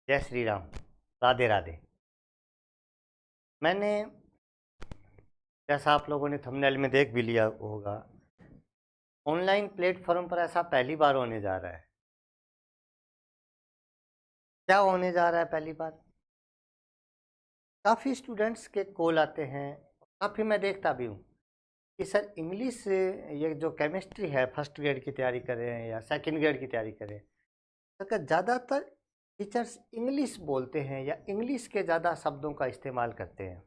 जय श्री राम। राधे राधे। मैंने, जैसा आप लोगों ने थंबनेल में देख भी लिया होगा, ऑनलाइन प्लेटफॉर्म पर ऐसा पहली बार होने जा रहा है। क्या होने जा रहा है पहली बार? काफ़ी स्टूडेंट्स के कॉल आते हैं, काफ़ी मैं देखता भी हूँ कि सर इंग्लिश, ये जो केमिस्ट्री है, फर्स्ट ग्रेड की तैयारी कर रहे हैं या सेकंड ग्रेड की तैयारी कर रहे हैं, अगर ज़्यादातर टीचर्स इंग्लिश बोलते हैं या इंग्लिश के ज़्यादा शब्दों का इस्तेमाल करते हैं,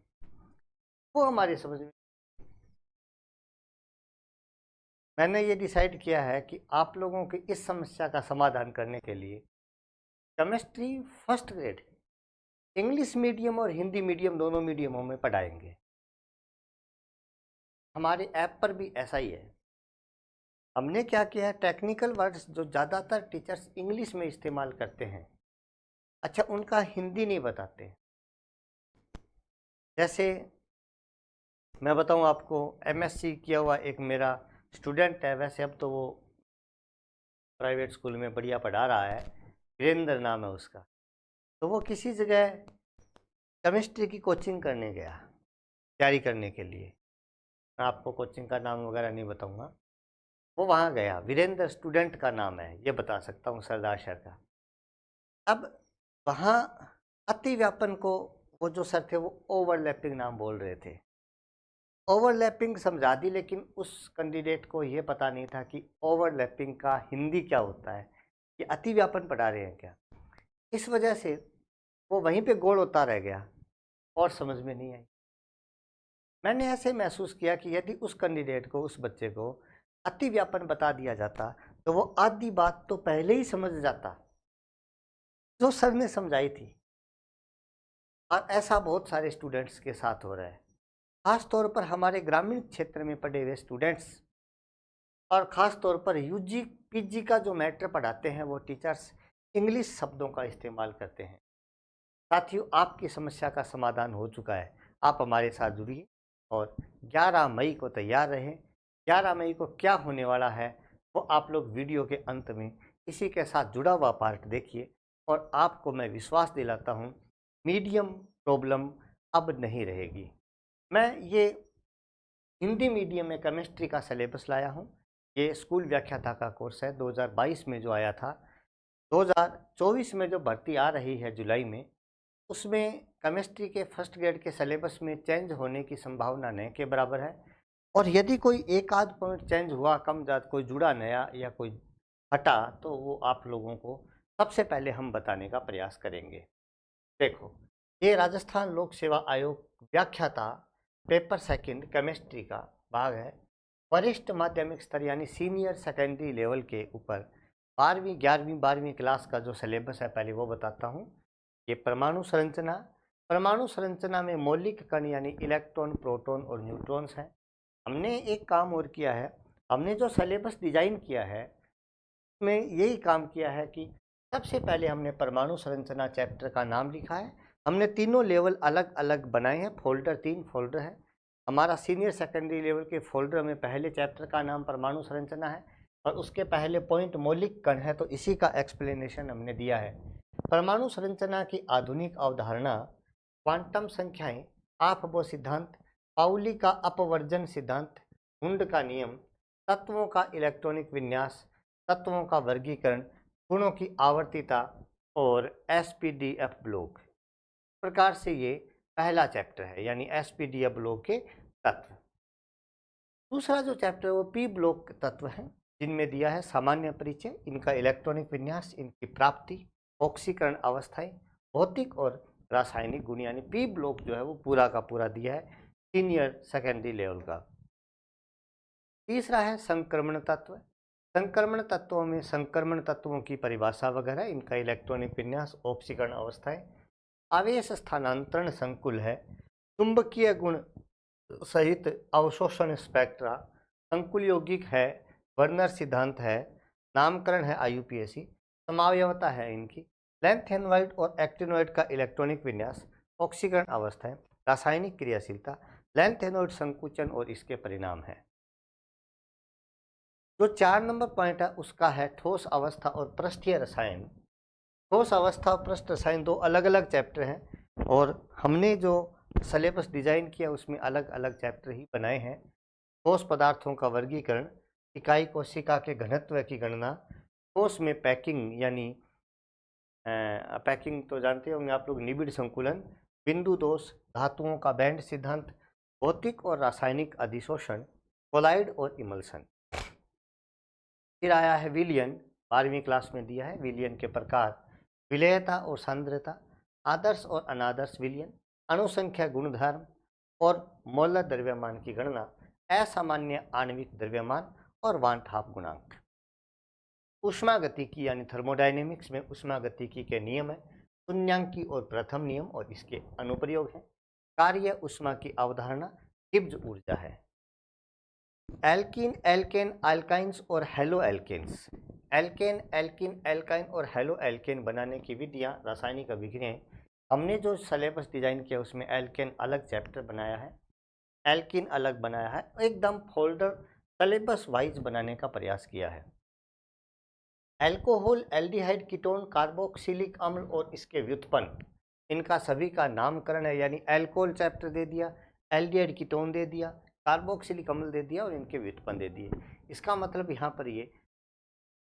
वो हमारी समझ में। मैंने ये डिसाइड किया है कि आप लोगों की इस समस्या का समाधान करने के लिए chemistry first grade English medium और हिंदी मीडियम दोनों मीडियमों में पढ़ाएंगे। हमारे ऐप पर भी ऐसा ही है। हमने क्या किया है, टेक्निकल वर्ड्स जो ज़्यादातर टीचर्स इंग्लिश में इस्तेमाल करते हैं, अच्छा उनका हिंदी नहीं बताते। जैसे मैं बताऊं आपको, एमएससी किया हुआ एक मेरा स्टूडेंट है, वैसे अब तो वो प्राइवेट स्कूल में बढ़िया पढ़ा रहा है, वीरेंद्र नाम है उसका। तो वो किसी जगह केमिस्ट्री की कोचिंग करने गया, तैयारी करने के लिए। मैं आपको कोचिंग का नाम वगैरह नहीं बताऊंगा। वो वहाँ गया, वीरेंद्र स्टूडेंट का नाम है, ये बता सकता हूँ, सरदार सर का। अब वहाँ अति व्यापन को वो जो सर थे वो ओवरलैपिंग नाम बोल रहे थे। ओवरलैपिंग समझा दी, लेकिन उस कैंडिडेट को ये पता नहीं था कि ओवरलैपिंग का हिंदी क्या होता है, ये अति व्यापन पढ़ा रहे हैं क्या। इस वजह से वो वहीं पे गोल होता रह गया और समझ में नहीं आई। मैंने ऐसे महसूस किया कि यदि उस कैंडिडेट को, उस बच्चे को अति व्यापन बता दिया जाता तो वो आधी बात तो पहले ही समझ जाता जो सर ने समझाई थी। और ऐसा बहुत सारे स्टूडेंट्स के साथ हो रहा है, खास तौर पर हमारे ग्रामीण क्षेत्र में पढ़े हुए स्टूडेंट्स, और ख़ास तौर पर यूजी पीजी का जो मैटर पढ़ाते हैं वो टीचर्स इंग्लिश शब्दों का इस्तेमाल करते हैं। साथियों, आपकी समस्या का समाधान हो चुका है। आप हमारे साथ जुड़िए और 11 मई को तैयार रहें। 11 मई को क्या होने वाला है वो आप लोग वीडियो के अंत में इसी के साथ जुड़ा हुआ पार्ट देखिए, और आपको मैं विश्वास दिलाता हूँ मीडियम प्रॉब्लम अब नहीं रहेगी। मैं ये हिंदी मीडियम में केमिस्ट्री का सिलेबस लाया हूँ। ये स्कूल व्याख्याता का कोर्स है, 2022 में जो आया था। 2024 में जो भर्ती आ रही है जुलाई में, उसमें केमिस्ट्री के फर्स्ट ग्रेड के सिलेबस में चेंज होने की संभावना नहीं के बराबर है। और यदि कोई एक आध पॉइंट चेंज हुआ, कम ज़्यादा कोई जुड़ा नया या कोई हटा, तो वो आप लोगों को सबसे पहले हम बताने का प्रयास करेंगे। देखो, ये राजस्थान लोक सेवा आयोग व्याख्याता पेपर सेकंड केमिस्ट्री का भाग है। वरिष्ठ माध्यमिक स्तर यानी सीनियर सेकेंडरी लेवल के ऊपर 12वीं 11वीं 12वीं क्लास का जो सिलेबस है, पहले वो बताता हूँ। ये परमाणु संरचना में मौलिक कण यानी इलेक्ट्रॉन, प्रोटॉन और न्यूट्रॉन्स हैं। हमने एक काम और किया है, हमने जो सिलेबस डिजाइन किया है में यही काम किया है कि सबसे पहले हमने परमाणु संरचना चैप्टर का नाम लिखा है। हमने तीनों लेवल अलग अलग बनाए हैं, फोल्डर 3 फोल्डर है। हमारा सीनियर सेकेंडरी लेवल के फोल्डर में पहले चैप्टर का नाम परमाणु संरचना है और उसके पहले पॉइंट मौलिक कण है, तो इसी का एक्सप्लेनेशन हमने दिया है। परमाणु संरचना की आधुनिक अवधारणा, क्वांटम संख्याएं, आपबो सिद्धांत, पाउली का अपवर्जन सिद्धांत, हुंड का नियम, तत्वों का इलेक्ट्रॉनिक विन्यास, तत्वों का वर्गीकरण, गुणों की आवर्तीता और एसपीडीएफ ब्लॉक प्रकार से ये पहला चैप्टर है, यानी एसपीडीएफ ब्लॉक के तत्व। दूसरा जो चैप्टर है वो पी ब्लॉक तत्व है, जिनमें दिया है सामान्य परिचय, इनका इलेक्ट्रॉनिक विन्यास, इनकी प्राप्ति, ऑक्सीकरण अवस्थाएं, भौतिक और रासायनिक गुण, यानी पी ब्लॉक जो है वो पूरा का पूरा दिया है सीनियर सेकेंडरी लेवल का। तीसरा है संक्रमण तत्व। संक्रमण तत्वों में संक्रमण तत्वों की परिभाषा वगैरह, इनका इलेक्ट्रॉनिक विन्यास, ऑक्सीकरण अवस्थाएं, आवेश स्थानांतरण संकुल है, चुंबकीय गुण सहित अवशोषण स्पेक्ट्रा, संकुल यौगिक है, वर्नर सिद्धांत है, नामकरण है आईयूपीएसी, समावयवता है इनकी, लैंथेनोइड और एक्टिनोइड का इलेक्ट्रॉनिक विन्यास, ऑक्सीकरण अवस्थाएं, रासायनिक क्रियाशीलता, लैंथेनोइड संकुचन और इसके परिणाम है। जो 4 नंबर पॉइंट है उसका है ठोस अवस्था और पृष्ठीय रसायन, ठोस अवस्था और पृष्ठ रसायन दो अलग अलग चैप्टर हैं और हमने जो सिलेबस डिजाइन किया उसमें अलग अलग चैप्टर ही बनाए हैं। ठोस पदार्थों का वर्गीकरण, इकाई कोशिका के घनत्व की गणना, ठोस में पैकिंग यानी पैकिंग तो जानते होंगे आप लोग, निबिड़ संकुलन, बिंदु दोष, धातुओं का बैंड सिद्धांत, भौतिक और रासायनिक अधिशोषण, कोलाइड और इमल्सन। फिर आया है विलयन, 12वीं क्लास में दिया है विलयन के प्रकार, विलेयता और सांद्रता, आदर्श और अनादर्श विलयन, अणुसंख्या गुणधर्म और मोलर द्रव्यमान की गणना, असामान्य आणविक द्रव्यमान और वान हाफ गुणांक। ऊष्मागतिकी यानी थर्मोडायनेमिक्स में ऊष्मागतिकी के नियम है, शून्यांकी और प्रथम नियम और इसके अनुप्रयोग हैं। कार्य ऊष्मा की अवधारणा, हिब्ज ऊर्जा है। एल्कीन, एल्केन, अल्काइंस और halo alkanes. Alkane, alkene, alkyne और हेलो एल्केन बनाने की विधियां, रासायनिक अभिक्रियाएं। हमने जो सिलेबस डिजाइन किया उसमें एल्केन अलग चैप्टर बनाया है, एल्कीन अलग बनाया है, एकदम फोल्डर सिलेबस वाइज बनाने का प्रयास किया है। एल्कोहल, एल्डिहाइड, कीटोन, कार्बोक्सिलिक अम्ल और इसके व्युत्पन्न, इनका सभी का नामकरण है। यानी एल्कोहल चैप्टर दे दिया, एल्डिहाइड कीटोन दे दिया, कार्बोक्सिलिक अम्ल दे दिया और इनके व्युत्पन्न दे दिए। इसका मतलब यहाँ पर ये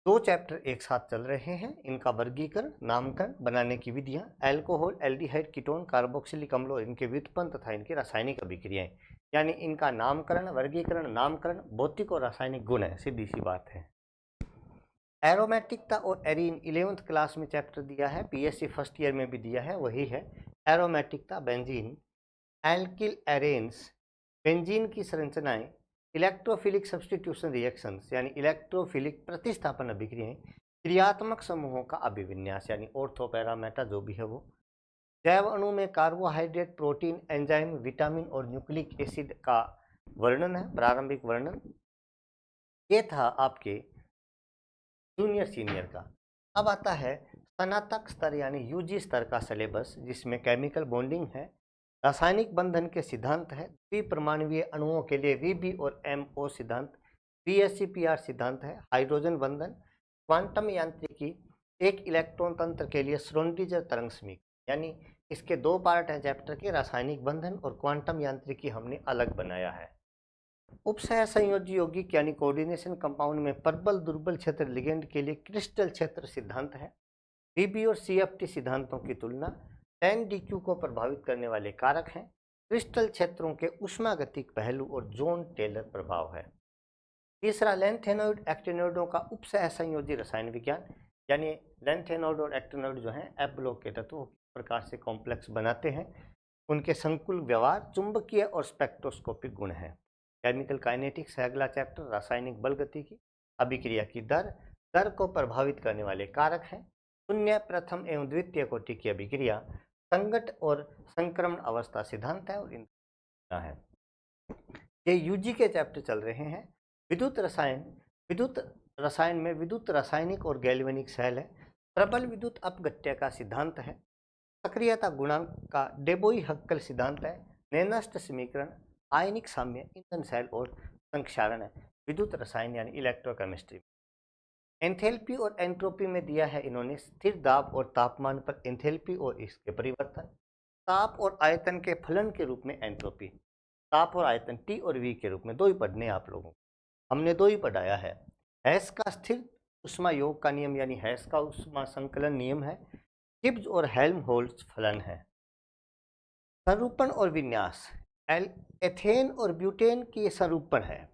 दो चैप्टर एक साथ चल रहे हैं, इनका वर्गीकरण, नामकरण, बनाने की विधियाँ, एल्कोहल, एल्डिहाइड, कीटोन, कार्बोक्सिलिक अम्ल और इनके व्युत्पन्न तथा इनकी रासायनिक अभिक्रियाएं। यानी इनका नामकरण, वर्गीकरण, नामकरण भौतिक और रासायनिक गुण है, सीधी सी बात है। एरोमेटिकता और एरीन 11th क्लास में चैप्टर दिया है, पीएससी फर्स्ट ईयर में भी दिया है, वही है एरोमेटिकता। बेंजीन, एल्किल एरेन्स, बेंजीन की संरचनाएं, इलेक्ट्रोफिलिक सब्स्टिट्यूशन रिएक्शंस यानी इलेक्ट्रोफिलिक प्रतिस्थापन अभिक्रियाएं, क्रियात्मक समूहों का अभिविन्यास यानी ऑर्थो पैरा मेटा जो भी है वो, जैव अणु में कार्बोहाइड्रेट, प्रोटीन, एंजाइम, विटामिन और न्यूक्लिक एसिड का वर्णन है, प्रारंभिक वर्णन। ये था आपके जूनियर सीनियर का। अब आता है स्नातक स्तर यानी यूजी स्तर का सिलेबस, जिसमें केमिकल बॉन्डिंग है, रासायनिक बंधन के सिद्धांत है, द्विपरमाणुवीय अणुओं के लिए वीबी और एमओ सिद्धांत, बीएससीपीआर सिद्धांत है, हाइड्रोजन बंधन, क्वांटम यांत्रिकी, एक इलेक्ट्रॉन तंत्र के लिए श्रोडिंगर तरंग समीकरण। यानी इसके दो पार्ट हैं चैप्टर के, रासायनिक बंधन और क्वांटम यांत्रिकी हमने अलग बनाया है। उपसह संयोजी यौगिक यानी कोऑर्डिनेशन कंपाउंड में प्रबल दुर्बल क्षेत्र लिगेंड के लिए क्रिस्टल क्षेत्र सिद्धांत है, बीबी और सीएफटी सिद्धांतों की तुलना, 10 DQ को प्रभावित करने वाले कारक हैं, क्रिस्टल क्षेत्रों के ऊष्मागतिक पहलू और जॉन टेलर प्रभाव है। तीसरा लैंथेनॉइड एक्टिनॉइडों का उपसह संयोजी रसायन विज्ञान, यानी लैंथेनॉइड और एक्टिनॉइड जो हैं एफ ब्लॉक के तत्वों प्रकार से कॉम्प्लेक्स बनाते हैं, उनके संकुल व्यवहार, चुंबकीय और स्पेक्ट्रोस्कोपिक गुण हैं। केमिकल काइनेटिक्स है अगला चैप्टर, रासायनिक बल गतिकी, अभिक्रिया की दर को प्रभावित करने वाले कारक हैं, शून्य, प्रथम एवं द्वितीय कोटि की अभिक्रिया, संगत और संक्रमण अवस्था सिद्धांत है और इनका है। ये यूजी के चैप्टर चल रहे हैं। विद्युत रसायन में विद्युत रासायनिक और गैल्वेनिक सेल है, प्रबल विद्युत अपघट्य का सिद्धांत है, सक्रियता गुणांक का डेबोई हक्कल सिद्धांत है, नेनस्ट समीकरण, आयनिक साम्य, ईंधन सेल और संक्षारण है विद्युत रसायन यानी इलेक्ट्रोकेमिस्ट्री। एंथैल्पी और एंट्रोपी में दिया है इन्होंने स्थिर दाब और तापमान पर एंथैल्पी और इसके परिवर्तन, ताप और आयतन के फलन के रूप में एंट्रोपी, ताप और आयतन टी और वी के रूप में, दो ही पढ़ने आप लोगों को, हमने दो ही पढ़ाया है। हैस का स्थिर उष्मा योग का नियम यानी हैस का उष्मा संकलन नियम है, गिब्स और हेल्महोल्ट्ज फलन है। संरूपण और विन्यास, एथेन और ब्यूटेन की संरूपण है,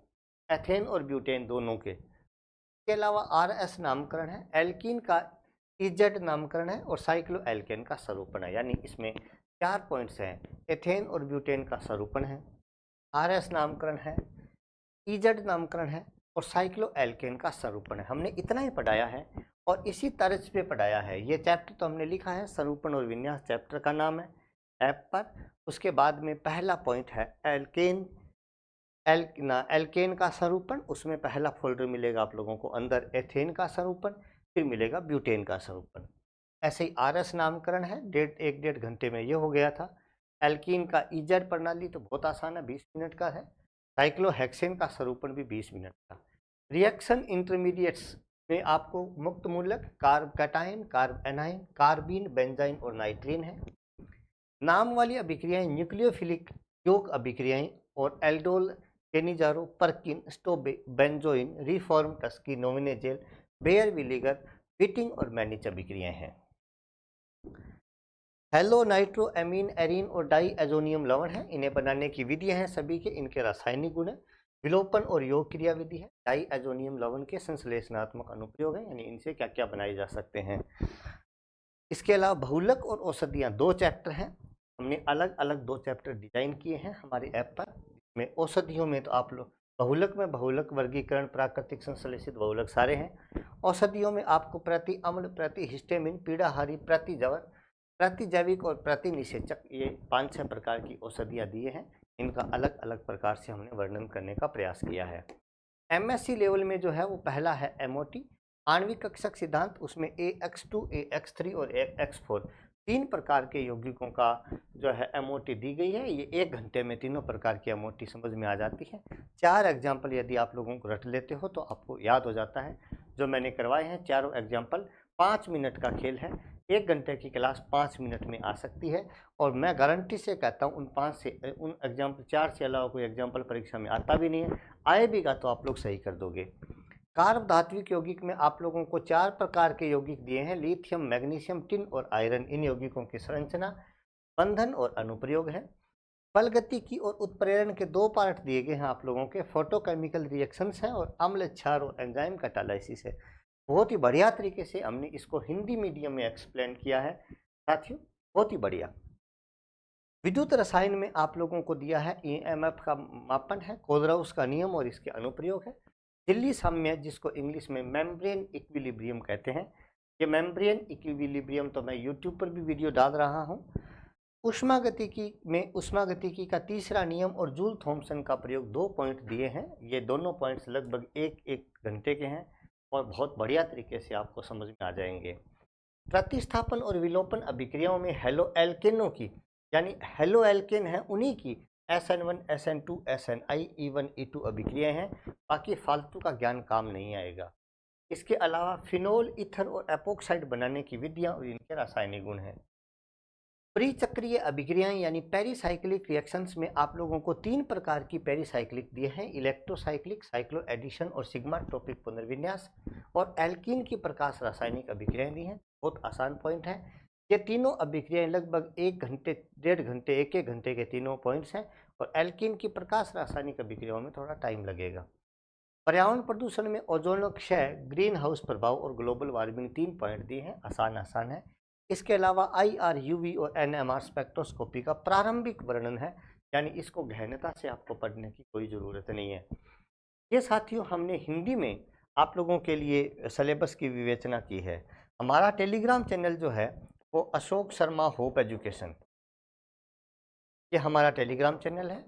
एथेन और ब्यूटेन दोनों के। इसके अलावा RS नामकरण है, एल्कीन का इजेड नामकरण है और साइक्लो एल्केन का स्वरूपण है। यानी इसमें 4 पॉइंट्स हैं, एथेन और ब्यूटेन का स्वरूपण है, RS नामकरण है, इजेड नामकरण है और साइक्लो एल्केन का स्वरूपण है। हमने इतना ही पढ़ाया है और इसी तर्ज पे पढ़ाया है। ये चैप्टर तो हमने लिखा है, स्वरूपण और विन्यास चैप्टर का नाम है ऐप पर। उसके बाद में पहला पॉइंट है एल्केन का स्वरूपण, उसमें पहला फोल्डर मिलेगा आप लोगों को, अंदर एथेन का स्वरूपण, फिर मिलेगा ब्यूटेन का स्वरूपण। ऐसे ही RS नामकरण है, 1.5 घंटे में ये हो गया था। एल्कीन का इजेड प्रणाली तो बहुत आसान है, 20 मिनट का है। साइक्लोहेक्सेन का स्वरूपण भी 20 मिनट का। रिएक्शन इंटरमीडिएट्स में आपको मुक्त मूलक, carb cation, carb A9, carbene, benzene और नाइट्रीन है। नाम वाली अभिक्रियाएं न्यूक्लियोफिलिक यौग अभिक्रियाएं और aldol, Cannizzaro, Perkin, Stobbe, benzoin, Reformatsky, Knoevenagel, Baeyer Villiger, Wittig और मैनिच अभिक्रियाएं हैं। हेलो नाइट्रो एमीन एरीन और डाई एजोनियम लवण है। इन्हें बनाने की विधियां हैं सभी के, इनके रासायनिक गुण है, विलोपन और योग क्रिया विधि है, डाई एजोनियम लवण के संश्लेषणात्मक अनुप्रयोग है, यानी इनसे क्या क्या बनाए जा सकते हैं। इसके अलावा बहुलक और औषधियाँ 2 चैप्टर हैं। हमने अलग अलग 2 चैप्टर डिजाइन किए हैं हमारे ऐप पर। में औषधियों में तो आप लोग बहुलक में बहुलक वर्गीकरण, प्राकृतिक संश्लेषित बहुलक सारे हैं। औषधियों में आपको प्रति अम्ल, प्रति हिस्टेमिन, पीड़ाहारी, प्रति जवर, प्रति जैविक और प्रति निषेचक, ये 5-6 प्रकार की औषधियाँ दिए हैं। इनका अलग अलग प्रकार से हमने वर्णन करने का प्रयास किया है। MSc लेवल में जो है वो पहला है MOT आणविक कक्षक सिद्धांत, उसमें AX2, AX3 और AX4 3 प्रकार के यौगिकों का जो है MOT दी गई है। ये 1 घंटे में तीनों प्रकार की MOT समझ में आ जाती है। 4 एग्जाम्पल यदि आप लोगों को रट लेते हो तो आपको याद हो जाता है। जो मैंने करवाए हैं चारों एग्जाम्पल 5 मिनट का खेल है। 1 घंटे की क्लास 5 मिनट में आ सकती है और मैं गारंटी से कहता हूँ उन एग्जाम्पल 4 से अलावा कोई एग्जाम्पल परीक्षा में आता भी नहीं है। आएगा तो आप लोग सही कर दोगे। कार्ब धात्विक यौगिक में आप लोगों को 4 प्रकार के यौगिक दिए हैं, लिथियम, मैग्नीशियम, टिन और आयरन। इन यौगिकों की संरचना, बंधन और अनुप्रयोग है। बल गतिकी और उत्प्रेरण के 2 पार्ट दिए गए हैं आप लोगों के, फोटोकेमिकल रिएक्शंस हैं और अम्ल क्षार और एंजाइम कैटालाइसिस है। बहुत ही बढ़िया तरीके से हमने इसको हिंदी मीडियम में एक्सप्लेन किया है साथियों, बहुत ही बढ़िया। विद्युत रसायन में आप लोगों को दिया है EMF का मापन है, कोलराउस का नियम और इसके अनुप्रयोग है। झिल्ली साम्य, जिसको इंग्लिश में मेम्ब्रेन इक्विलिब्रियम कहते हैं। ये मेम्ब्रेन इक्विलिब्रियम तो मैं यूट्यूब पर भी वीडियो डाल रहा हूँ। ऊष्मागतिकी में ऊष्मागतिकी का तीसरा नियम और जूल थॉम्सन का प्रयोग 2 पॉइंट दिए हैं। ये दोनों पॉइंट्स लगभग 1-1 घंटे के हैं और बहुत बढ़िया तरीके से आपको समझ में आ जाएंगे। प्रतिस्थापन और विलोपन अभिक्रियाओं में हेलो एल्केनों की, यानी हेलो एल्केन है उन्हीं की SN1, SN2, SNI, E1, E2 अभिक्रियाएं हैं। बाकी फालतू का ज्ञान काम नहीं आएगा। इसके अलावा फिनोल, ईथर और एपोक्साइड बनाने की विधियां और इनके रासायनिक गुण हैं। परिचक्रीय अभिक्रियाएं यानी पेरीसाइक्लिक रिएक्शंस में आप लोगों को 3 प्रकार की पेरीसाइक्लिक दिए हैं, इलेक्ट्रोसाइक्लिक, साइक्लो एडिशन और सिग्माट्रोपिक पुनर्विन्यास। और एल्कीन की प्रकाश रासायनिक अभिक्रियाएं दी हैं। बहुत आसान पॉइंट है। ये तीनों अभिक्रियाएं लगभग 1 घंटे, 1.5 घंटे, 1-1 घंटे के तीनों पॉइंट्स हैं। और एल्कीन की प्रकाश रासायनिक अभिक्रियाओं में थोड़ा टाइम लगेगा। पर्यावरण प्रदूषण में ओजोन क्षय, ग्रीन हाउस प्रभाव और ग्लोबल वार्मिंग 3 पॉइंट दिए हैं, आसान है। इसके अलावा IR, UV और NMR स्पेक्ट्रोस्कोपी का प्रारंभिक वर्णन है, यानी इसको गहनता से आपको पढ़ने की कोई ज़रूरत नहीं है। ये साथियों हमने हिंदी में आप लोगों के लिए सिलेबस की विवेचना की है। हमारा टेलीग्राम चैनल जो है वो अशोक शर्मा होप एजुकेशन, ये हमारा टेलीग्राम चैनल है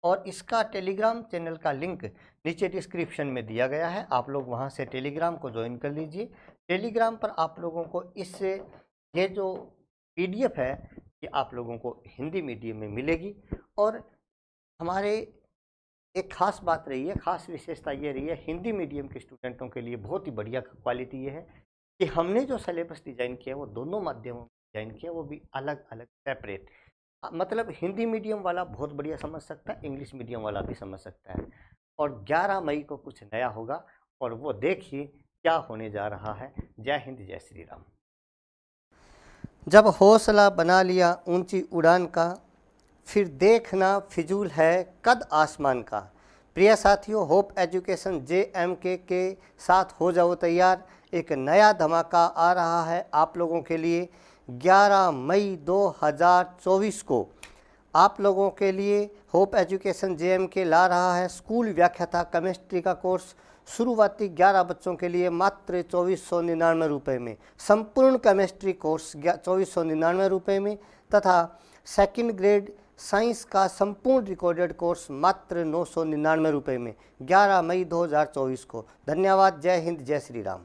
और इसका टेलीग्राम चैनल का लिंक नीचे डिस्क्रिप्शन में दिया गया है। आप लोग वहां से टेलीग्राम को ज्वाइन कर लीजिए। टेलीग्राम पर आप लोगों को इससे ये जो PDF है ये आप लोगों को हिंदी मीडियम में मिलेगी। और हमारे एक खास बात रही है, खास विशेषता ये रही है हिंदी मीडियम के स्टूडेंटों के लिए, बहुत ही बढ़िया क्वालिटी ये है कि हमने जो सिलेबस डिज़ाइन किया वो दोनों माध्यमों में डिज़ाइन किया, वो भी अलग अलग सेपरेट। मतलब हिंदी मीडियम वाला बहुत बढ़िया समझ सकता है, इंग्लिश मीडियम वाला भी समझ सकता है। और 11 मई को कुछ नया होगा और वो देखिए क्या होने जा रहा है। जय हिंद, जय श्री राम। जब हौसला बना लिया ऊंची उड़ान का, फिर देखना फिजूल है कद आसमान का। प्रिय साथियों, होप एजुकेशन JMK के साथ हो जाओ तैयार। एक नया धमाका आ रहा है आप लोगों के लिए। 11 मई 2024 को आप लोगों के लिए होप एजुकेशन JMK ला रहा है स्कूल व्याख्याता केमिस्ट्री का कोर्स। शुरुआती 11 बच्चों के लिए मात्र 2499 रुपये में, संपूर्ण केमिस्ट्री कोर्स 2499 रुपये में, तथा सेकंड ग्रेड साइंस का संपूर्ण रिकॉर्डेड कोर्स मात्र 999 रुपये में 11 मई 2024 को। धन्यवाद। जय हिंद, जय श्री राम।